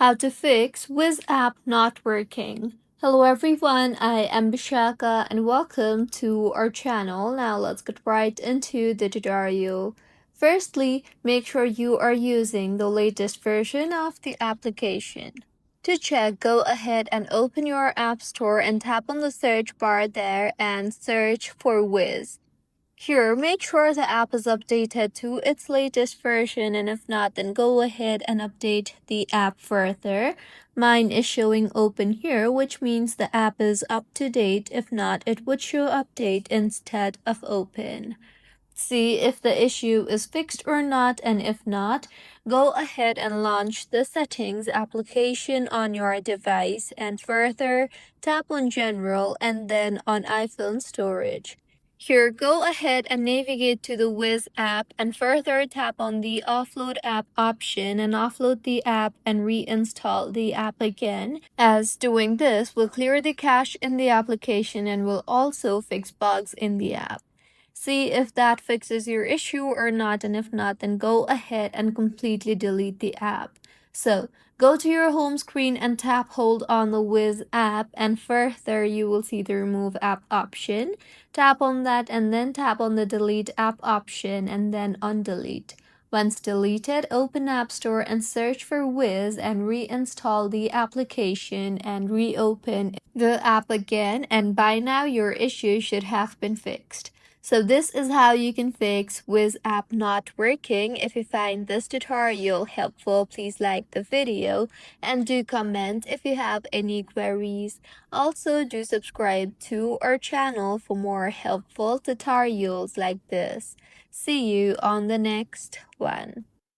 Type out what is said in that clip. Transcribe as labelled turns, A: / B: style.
A: How to fix Wizz app not working. Hello everyone, I am Bishaka and welcome to our channel. Now let's get right into the tutorial. Firstly, make sure you are using the latest version of the application. To check, go ahead and open your app store and tap on the search bar there and search for Wizz. Here, make sure the app is updated to its latest version, and if not, then go ahead and update the app further. Mine is showing open here, which means the app is up to date. If not, it would show update instead of open. See if the issue is fixed or not, and if not, go ahead and launch the settings application on your device and further tap on general and then on iPhone storage. Here, go ahead and navigate to the Wizz app and further tap on the offload app option and offload the app and reinstall the app again, as doing this will clear the cache in the application and will also fix bugs in the app. See if that fixes your issue or not, and if not, then go ahead and completely delete the app. So, go to your home screen and tap hold on the Wizz app, and further you will see the remove app option. Tap on that and then tap on the delete app option and then on delete. Once deleted, open App Store and search for Wizz and reinstall the application and reopen the app again, and by now your issue should have been fixed. So this is how you can fix Wizz app not working. If you find this tutorial helpful, please like the video and do comment if you have any queries. Also, do subscribe to our channel for more helpful tutorials like this. See you on the next one.